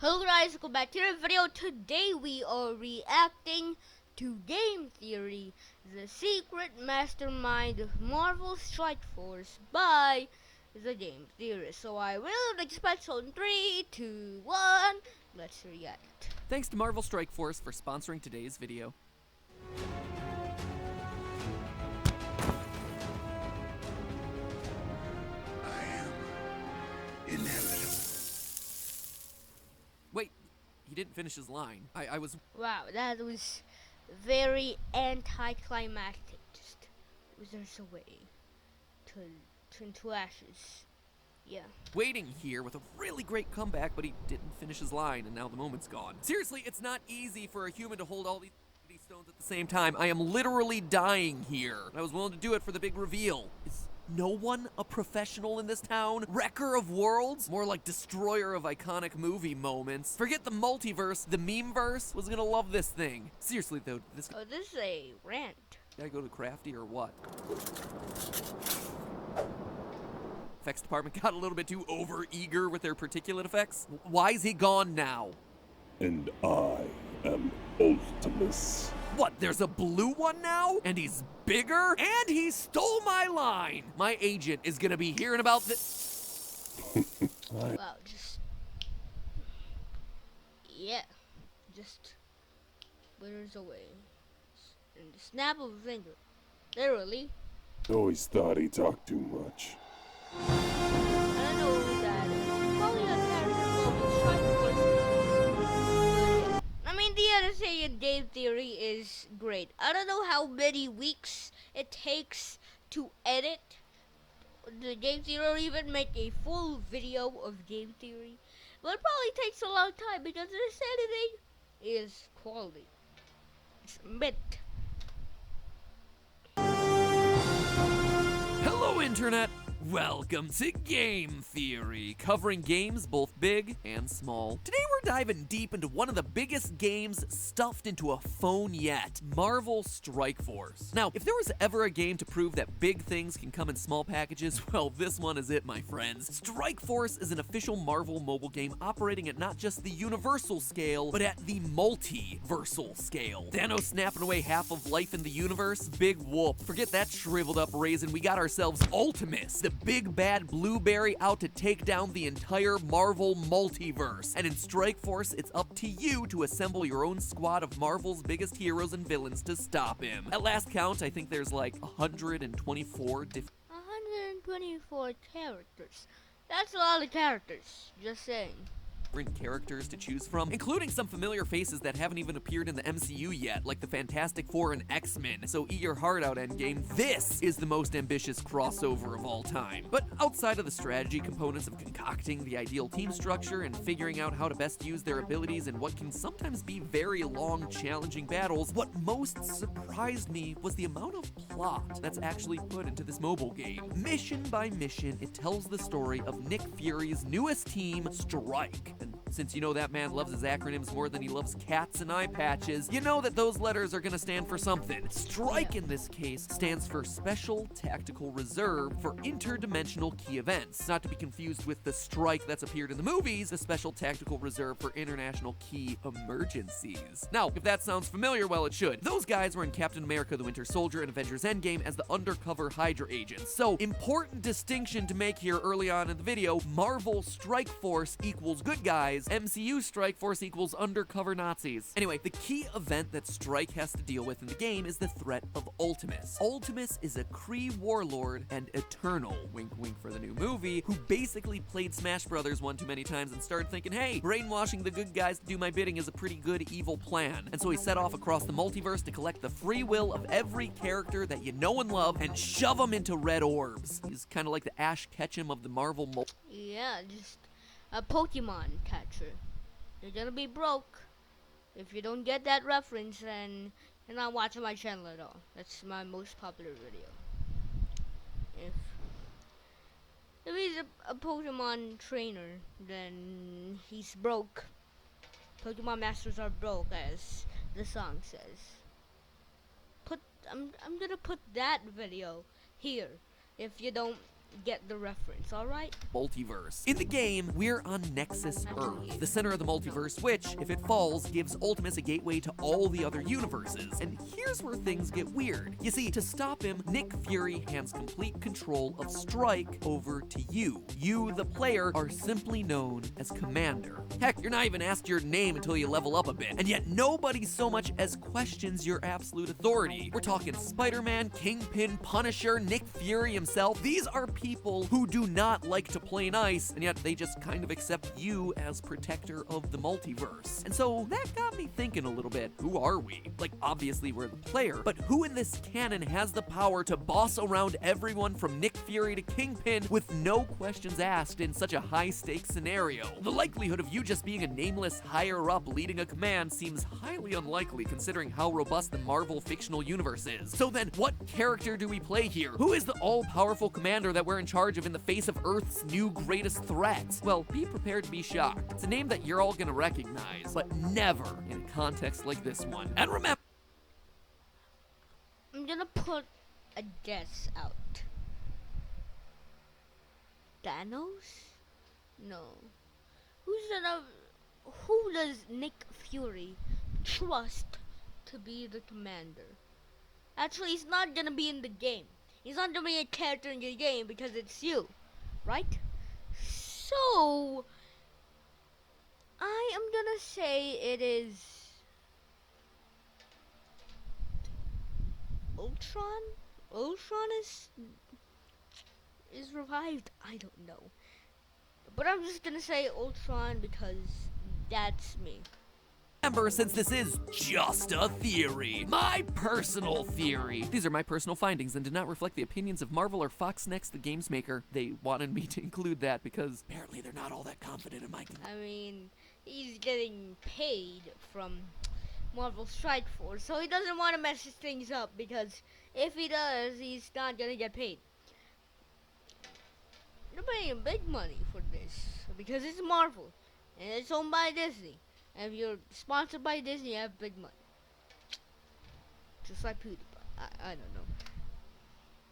Hello guys, welcome back to the video. Today we are reacting to Game Theory, the secret mastermind of Marvel Strike Force by the Game Theory. So I will expect on 3, 2, 1, let's react. Thanks to Marvel Strike Force for sponsoring today's video. Inevitable. Wait, he didn't finish his line. I was... Wow, that was very anticlimactic. Just withers away, turn to ashes. Yeah. waiting here with a really great comeback, but he didn't finish his line, and now the moment's gone. Seriously, it's not easy for a human to hold all these stones at the same time. I am literally dying here. I was willing to do it for the big reveal. Is no one a professional in this town? Wrecker of worlds? More like destroyer of iconic movie moments. Forget the multiverse, the meme-verse was gonna love this thing. Seriously though, this... Oh, this is a rant. Did I go to Crafty or what? Effects department got a little bit too over-eager with their particulate effects. Why is he gone now? And I am Ultimus. What, there's a blue one now? And he's bigger? And he stole my line! My agent is gonna be hearing about this. Wow, just... yeah. Just withers away. In the snap of a finger. Literally. Always thought he talked too much. I don't know who that is. Probably a character Marvel Strike Force. I mean, the other thing in Game Theory is great. I don't know how many weeks it takes to edit the Game Theory or even make a full video of Game Theory. But it probably takes a long time because this editing is quality. It's mint. Hello, Internet! Welcome to Game Theory, covering games both big and small. Today we're diving deep into one of the biggest games stuffed into a phone yet, Marvel Strike Force. Now, if there was ever a game to prove that big things can come in small packages, well, this one is it, my friends. Strike Force is an official Marvel mobile game operating at not just the universal scale, but at the multiversal scale. Thanos snapping away half of life in the universe? Big whoop. Forget that shriveled up raisin, we got ourselves Ultimus, the big bad blueberry out to take down the entire Marvel multiverse. And in Strike Force, it's up to you to assemble your own squad of Marvel's biggest heroes and villains to stop him. At last count, I think there's like 124 characters. That's a lot of characters. Just saying. characters to choose from, including some familiar faces that haven't even appeared in the MCU yet, like the Fantastic Four and X-Men. So eat your heart out, Endgame. This is the most ambitious crossover of all time. But outside of the strategy components of concocting the ideal team structure and figuring out how to best use their abilities in what can sometimes be very long, challenging battles, what most surprised me was the amount of plot that's actually put into this mobile game. Mission by mission, it tells the story of Nick Fury's newest team, Strike. And since you know that man loves his acronyms more than he loves cats and eye patches, you know that those letters are gonna stand for something. Strike in this case stands for Special Tactical Reserve for Interdimensional Key Events. Not to be confused with the Strike that's appeared in the movies, the Special Tactical Reserve for International Key Emergencies. Now, if that sounds familiar, well, it should. Those guys were in Captain America the Winter Soldier and Avengers Endgame as the undercover Hydra agents. So, important distinction to make here early on in the video, Marvel Strike Force equals good guys, MCU Strike Force equals undercover Nazis. Anyway, the key event that Strike has to deal with in the game is the threat of Ultimus. Ultimus is a Kree warlord and Eternal, wink wink for the new movie, who basically played Smash Brothers one too many times and started thinking, hey, brainwashing the good guys to do my bidding is a pretty good evil plan. And so he set off across the multiverse to collect the free will of every character that you know and love and shove them into red orbs. He's kind of like the Ash Ketchum of the Marvel Yeah, just a Pokemon catcher. You're gonna be broke if you don't get that reference, and you're not watching my channel at all. That's my most popular video. If he's a Pokemon trainer, then he's broke. Pokemon masters are broke, as the song says. I'm gonna put that video here. If you don't get the reference, alright? Multiverse. In the game, we're on Nexus Earth, the center of the multiverse, which, if it falls, gives Ultimus a gateway to all the other universes. And here's where things get weird. You see, to stop him, Nick Fury hands complete control of Strike over to you. You, the player, are simply known as Commander. Heck, you're not even asked your name until you level up a bit, and yet nobody so much as questions your absolute authority. We're talking Spider-Man, Kingpin, Punisher, Nick Fury himself. These are people who do not like to play nice, and yet they just kind of accept you as protector of the multiverse. And so that got me thinking a little bit, who are we? Like, obviously we're the player, but who in this canon has the power to boss around everyone from Nick Fury to Kingpin with no questions asked in such a high-stakes scenario? The likelihood of you just being a nameless higher-up leading a command seems highly unlikely considering how robust the Marvel fictional universe is. So then, what character do we play here? Who is the all-powerful commander that we're in charge of in the face of Earth's new greatest threat? Well, be prepared to be shocked. It's a name that you're all gonna recognize, but never in a context like this one. And remember, I'm gonna put a guess out. Thanos? No. Who does Nick Fury trust to be the commander? Actually, he's not gonna be in the game. He's not gonna be a character in the game because it's you, right? So, I am gonna say it is Ultron. Ultron is revived. I don't know, but I'm just gonna say Ultron because that's me. since this is just a theory, my personal theory. These are my personal findings and do not reflect the opinions of Marvel or Fox Next, the games maker. They wanted me to include that because apparently they're not all that confident in my... I mean, he's getting paid from Marvel Strike Force, so he doesn't want to mess his things up because if he does, he's not gonna get paid. They're paying big money for this because it's Marvel and it's owned by Disney. And if you're sponsored by Disney, you have big money. Just like PewDiePie. I don't know.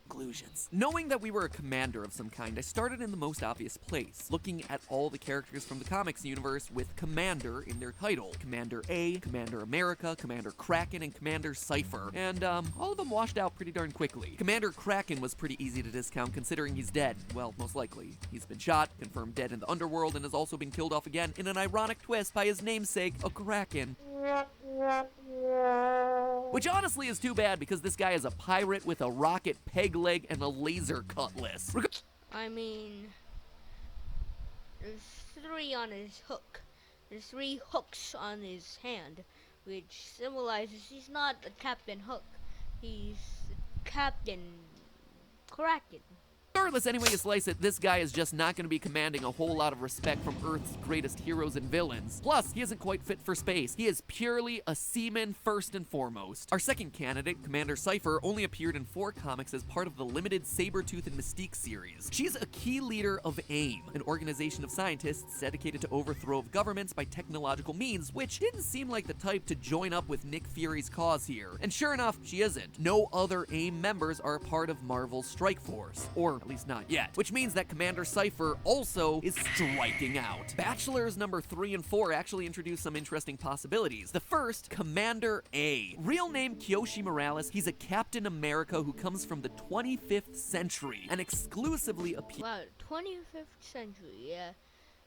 Conclusions. Knowing that we were a commander of some kind, I started in the most obvious place, looking at all the characters from the comics universe with Commander in their title. Commander A, Commander America, Commander Kraken, and Commander Cypher. And all of them washed out pretty darn quickly. Commander Kraken was pretty easy to discount considering he's dead. Well, most likely. He's been shot, confirmed dead in the underworld, and has also been killed off again in an ironic twist by his namesake, a Kraken. Which honestly is too bad because this guy is a pirate with a rocket peg leg and a laser cutlass. I mean, there's 3 on his hook. There's 3 hooks on his hand, which symbolizes he's not a Captain Hook. He's Captain Kraken. Regardless, any way you slice it, this guy is just not going to be commanding a whole lot of respect from Earth's greatest heroes and villains. Plus, he isn't quite fit for space. He is purely a seaman first and foremost. Our second candidate, Commander Cypher, only appeared in 4 comics as part of the limited Sabretooth and Mystique series. She's a key leader of AIM, an organization of scientists dedicated to overthrow of governments by technological means, which didn't seem like the type to join up with Nick Fury's cause here. And sure enough, she isn't. No other AIM members are a part of Marvel's Strike Force, or at least not yet, which means that Commander Cypher also is striking out. Bachelors number 3 and 4 actually introduce some interesting possibilities. The first, Commander A. Real name Kyoshi Morales, he's a Captain America who comes from the 25th century and exclusively appears Wow, 25th century, yeah.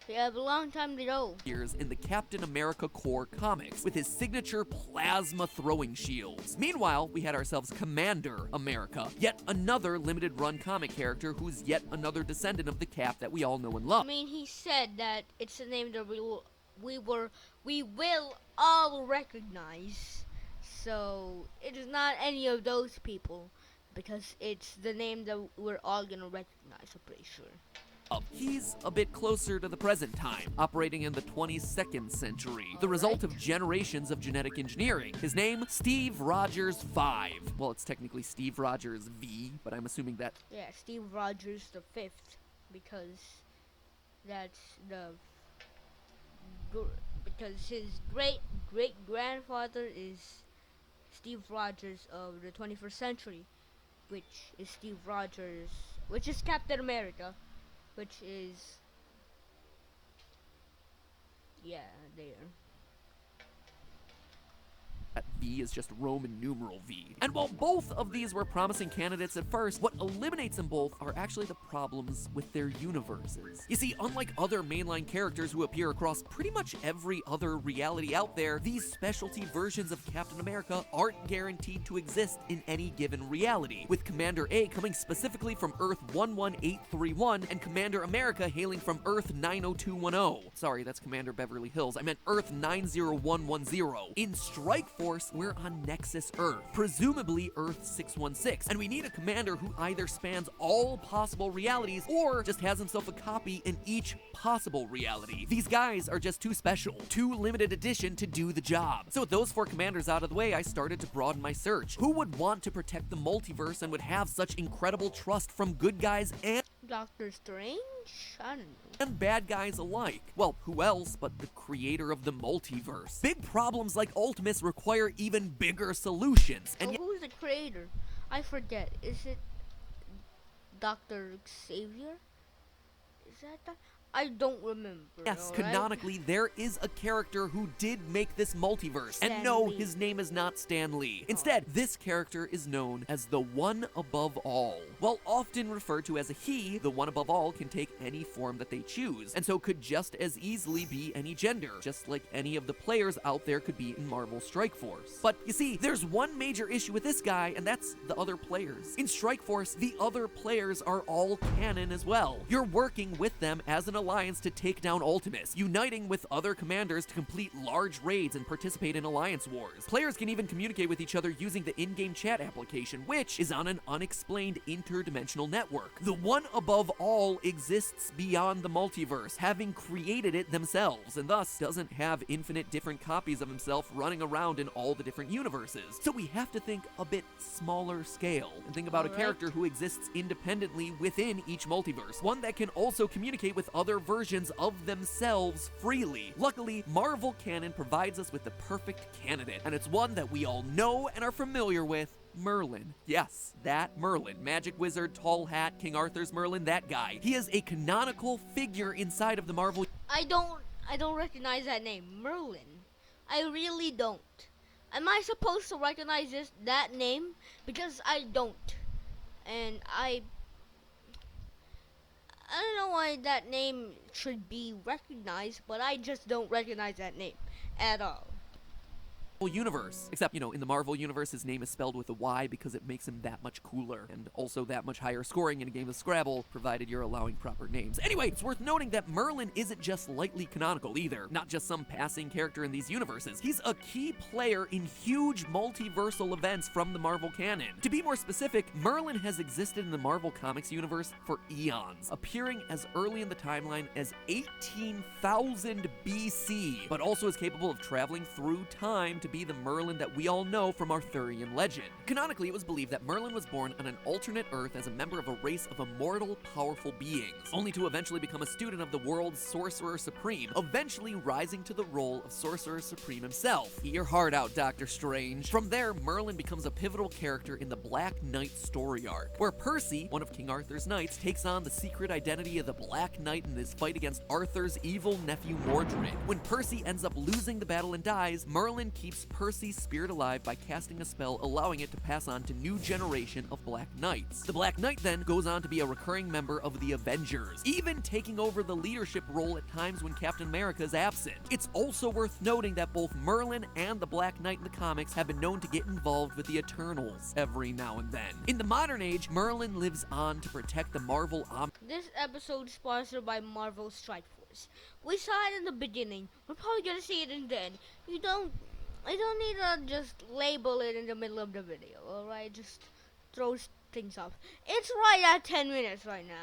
They have a long time to go. in the Captain America Corps comics with his signature plasma throwing shields. Meanwhile, we had ourselves Commander America, yet another limited run comic character who's yet another descendant of the Cap that we all know and love. I mean, he said that it's a name that we will all recognize. So it is not any of those people because it's the name that we're all gonna recognize. I'm pretty sure. He's a bit closer to the present time, operating in the 22nd century, the result of generations of genetic engineering. His name, Steve Rogers 5. Well, it's technically Steve Rogers V, but I'm assuming that... Yeah, Steve Rogers the 5th, because that's because his great-great-grandfather is Steve Rogers of the 21st century, which is Steve Rogers which is Captain America, which is, yeah, there. V is just Roman numeral V. And while both of these were promising candidates at first, what eliminates them both are actually the problems with their universes. You see, unlike other mainline characters who appear across pretty much every other reality out there, these specialty versions of Captain America aren't guaranteed to exist in any given reality, with Commander A coming specifically from Earth 11831 and Commander America hailing from Earth 90210. Sorry, that's Commander Beverly Hills. I meant Earth 90110. In Strike Force, we're on Nexus Earth, presumably Earth 616, and we need a commander who either spans all possible realities or just has himself a copy in each possible reality. These guys are just too special, too limited edition to do the job. So with those 4 commanders out of the way, I started to broaden my search. Who would want to protect the multiverse and would have such incredible trust from good guys and Doctor Strange? I don't know. and bad guys alike? Well, who else but the creator of the multiverse? Big problems like Ultimus require even bigger solutions, and Oh, yet who's the creator? I forget. Is it Dr. Xavier? Is that? I don't remember. yes, alright? canonically, there is a character who did make this multiverse. Stan And no, Lee. his name is not Stan Lee. Instead, this character is known as the One Above All. While often referred to as a he, the One Above All can take any form that they choose, and so could just as easily be any gender, just like any of the players out there could be in Marvel Strike Force. But you see, there's one major issue with this guy, and that's the other players. In Strike Force, the other players are all canon as well. You're working with them as an alliance to take down Ultimus, uniting with other commanders to complete large raids and participate in alliance wars. Players can even communicate with each other using the in-game chat application, which is on an unexplained interdimensional network. The One Above All exists beyond the multiverse, having created it themselves, and thus doesn't have infinite different copies of himself running around in all the different universes. So we have to think a bit smaller scale, and think about a Alright. character who exists independently within each multiverse, one that can also communicate with other versions of themselves freely. Luckily, Marvel canon provides us with the perfect candidate, and it's one that we all know and are familiar with: Merlin. Yes, that Merlin. Magic wizard, tall hat, King Arthur's Merlin, that guy. He is a canonical figure inside of the Marvel I don't recognize that name, Merlin. I really don't. Am I supposed to recognize that name? Because I don't. And I don't know why that name should be recognized, but I just don't recognize that name at all. universe. Except, in the Marvel universe, his name is spelled with a Y because it makes him that much cooler, and also that much higher scoring in a game of Scrabble, provided you're allowing proper names. Anyway, it's worth noting that Merlin isn't just lightly canonical either, not just some passing character in these universes. He's a key player in huge multiversal events from the Marvel canon. To be more specific, Merlin has existed in the Marvel Comics universe for eons, appearing as early in the timeline as 18,000 BC, but also is capable of traveling through time to be the Merlin that we all know from Arthurian legend. Canonically, it was believed that Merlin was born on an alternate Earth as a member of a race of immortal, powerful beings, only to eventually become a student of the world's Sorcerer Supreme, eventually rising to the role of Sorcerer Supreme himself. Eat your heart out, Doctor Strange. From there, Merlin becomes a pivotal character in the Black Knight story arc, where Percy, one of King Arthur's knights, takes on the secret identity of the Black Knight in his fight against Arthur's evil nephew Mordred. When Percy ends up losing the battle and dies, Merlin keeps Percy's spirit alive by casting a spell allowing it to pass on to new generation of Black Knights. The Black Knight then goes on to be a recurring member of the Avengers, even taking over the leadership role at times when Captain America is absent. It's also worth noting that both Merlin and the Black Knight in the comics have been known to get involved with the Eternals every now and then. In the modern age, Merlin lives on to protect the Marvel This episode is sponsored by Marvel Strike Force. We saw it in the beginning. We're probably gonna see it in the end. I don't need to just label it in the middle of the video, alright? Just throw things off. It's right at 10 minutes right now.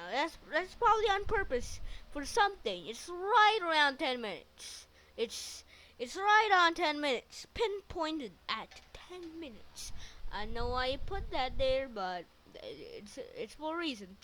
That's probably on purpose for something. It's right around 10 minutes. It's right on 10 minutes. Pinpointed at 10 minutes. I know why you put that there, but it's for a reason.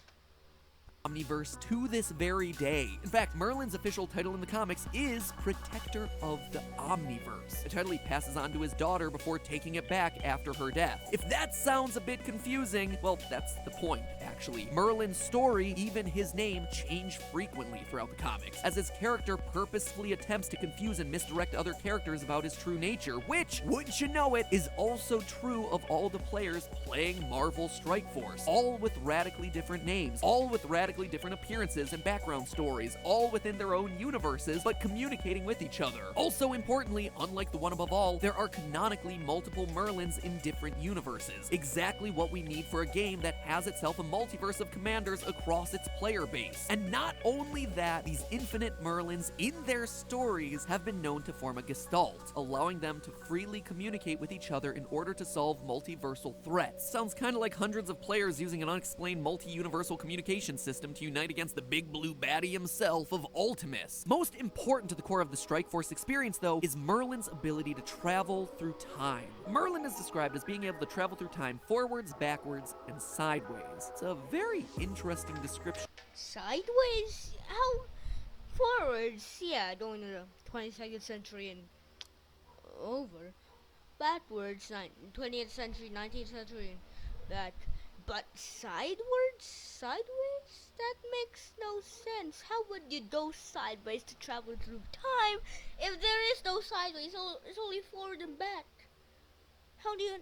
Omniverse to this very day. In fact, Merlin's official title in the comics is Protector of the Omniverse, a title he passes on to his daughter before taking it back after her death. If that sounds a bit confusing, well, that's the point, actually. Merlin's story, even his name, change frequently throughout the comics, as his character purposefully attempts to confuse and misdirect other characters about his true nature, which, wouldn't you know it, is also true of all the players playing Marvel Strike Force, all with radically different names, all with radically different appearances and background stories, all within their own universes, but communicating with each other. Also importantly, unlike the one above all, there are canonically multiple Merlins in different universes. Exactly what we need for a game that has itself a multiverse of commanders across its player base. And not only that, these infinite Merlins in their stories have been known to form a gestalt, allowing them to freely communicate with each other in order to solve multiversal threats. Sounds kind of like hundreds of players using an unexplained multi-universal communication system to unite against the big blue baddie himself of Ultimus. Most important to the core of the Strike Force experience, though, is Merlin's ability to travel through time. Merlin is described as being able to travel through time forwards, backwards, and sideways. It's a very interesting description. Sideways? How? Forwards? Yeah, going to the 22nd century and over. Backwards, 20th century, 19th century, and back. But sideways? Sideways? That makes no sense. How would you go sideways to travel through time if there is no sideways? It's only forward and back. How do you...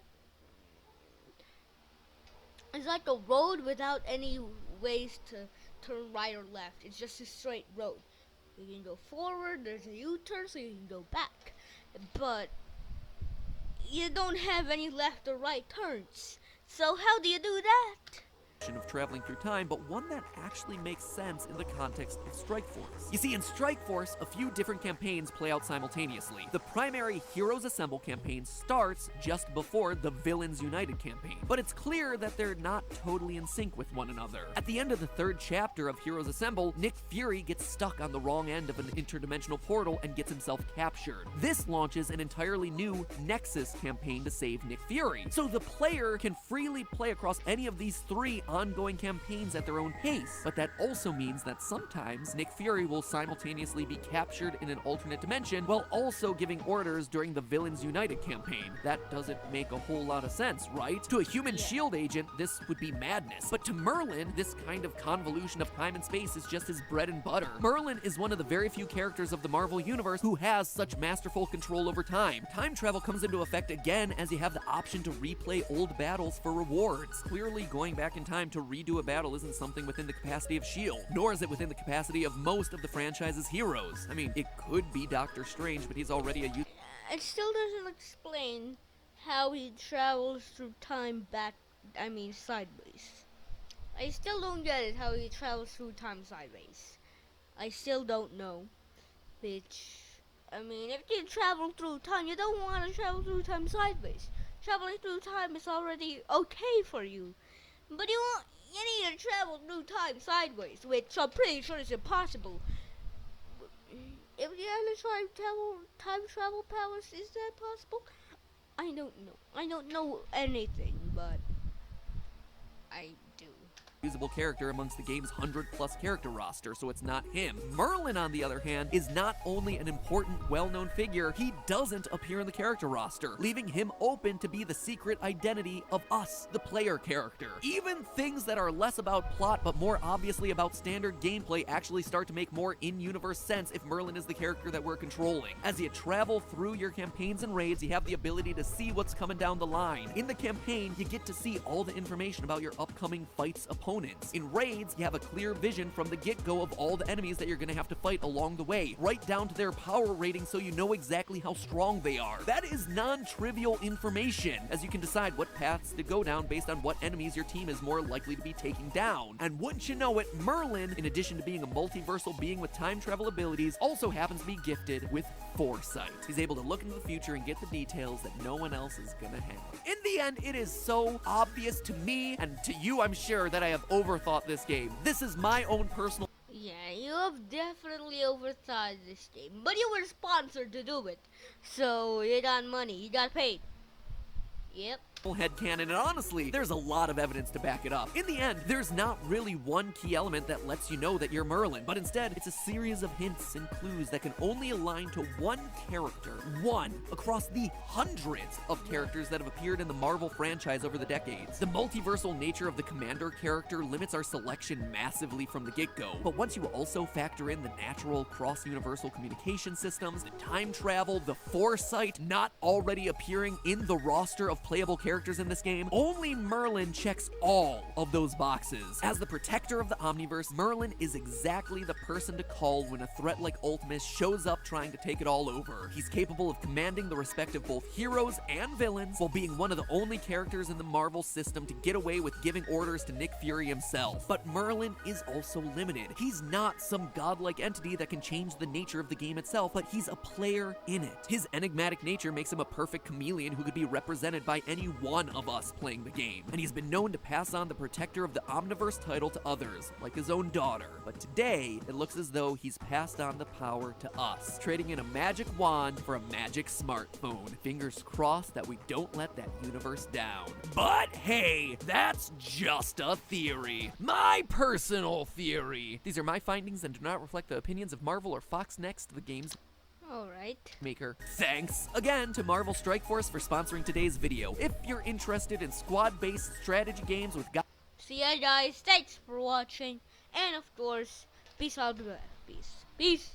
It's like a road without any ways to turn right or left. It's just a straight road. You can go forward, there's a U-turn, so you can go back. But you don't have any left or right turns. So how do you do that? Of traveling through time, but one that actually makes sense in the context of Strike Force. You see, in Strike Force, a few different campaigns play out simultaneously. The primary Heroes Assemble campaign starts just before the Villains United campaign, but it's clear that they're not totally in sync with one another. At the end of the third chapter of Heroes Assemble, Nick Fury gets stuck on the wrong end of an interdimensional portal and gets himself captured. This launches an entirely new Nexus campaign to save Nick Fury, so the player can freely play across any of these three ongoing campaigns at their own pace. But that also means that sometimes Nick Fury will simultaneously be captured in an alternate dimension while also giving orders during the Villains United campaign. That doesn't make a whole lot of sense, right? To a human shield agent, this would be madness. But to Merlin, this kind of convolution of time and space is just his bread and butter. Merlin is one of the very few characters of the Marvel Universe who has such masterful control over time. Time travel comes into effect again as you have the option to replay old battles for rewards. Clearly, going back in time to redo a battle isn't something within the capacity of S.H.I.E.L.D., nor is it within the capacity of most of the franchise's heroes. I mean, it could be Doctor Strange, but he's already a It still doesn't explain how he travels through time sideways. I still don't get it, how he travels through time sideways. I still don't know. Which, if you travel through time, you don't want to travel through time sideways. Traveling through time is already okay for you. But you need to travel through time sideways, which I'm pretty sure is impossible. If you have time travel powers, is that possible? I don't know. I don't know anything, but I do. usable character amongst the game's 100+ character roster, so it's not him. Merlin, on the other hand, is not only an important, well-known figure, he doesn't appear in the character roster, leaving him open to be the secret identity of us, the player character. Even things that are less about plot but more obviously about standard gameplay actually start to make more in-universe sense if Merlin is the character that we're controlling. As you travel through your campaigns and raids, you have the ability to see what's coming down the line. In the campaign, you get to see all the information about your upcoming fight's opponents. In raids, you have a clear vision from the get-go of all the enemies that you're going to have to fight along the way, right down to their power rating so you know exactly how strong they are. That is non-trivial information, as you can decide what paths to go down based on what enemies your team is more likely to be taking down. And wouldn't you know it, Merlin, in addition to being a multiversal being with time travel abilities, also happens to be gifted with foresight. He's able to look into the future and get the details that no one else is gonna have. In the end, it is so obvious to me, and to you I'm sure, that I have overthought this game. This is my own personal... Yeah, you have definitely overthought this game, but you were sponsored to do it, so you got money, you got paid. Yep. headcanon, and honestly, there's a lot of evidence to back it up. In the end, there's not really one key element that lets you know that you're Merlin, but instead, it's a series of hints and clues that can only align to one character. One across the hundreds of characters that have appeared in the Marvel franchise over the decades. The multiversal nature of the Commander character limits our selection massively from the get-go, but once you also factor in the natural cross-universal communication systems, the time travel, the foresight not already appearing in the roster of playable characters in this game, only Merlin checks all of those boxes. As the protector of the Omniverse, Merlin is exactly the person to call when a threat like Ultimus shows up trying to take it all over. He's capable of commanding the respect of both heroes and villains, while being one of the only characters in the Marvel system to get away with giving orders to Nick Fury himself. But Merlin is also limited. He's not some godlike entity that can change the nature of the game itself, but he's a player in it. His enigmatic nature makes him a perfect chameleon who could be represented by any one of us playing the game, and he's been known to pass on the protector of the Omniverse title to others, like his own daughter. But today, it looks as though he's passed on the power to us, trading in a magic wand for a magic smartphone. Fingers crossed that we don't let that universe down. But hey, that's just a theory. My personal theory. These are my findings and do not reflect the opinions of Marvel or Fox Next, the game's Alright. maker. Thanks again to Marvel Strike Force for sponsoring today's video. If you're interested in squad-based strategy games with See ya guys, thanks for watching, and of course, peace out, peace.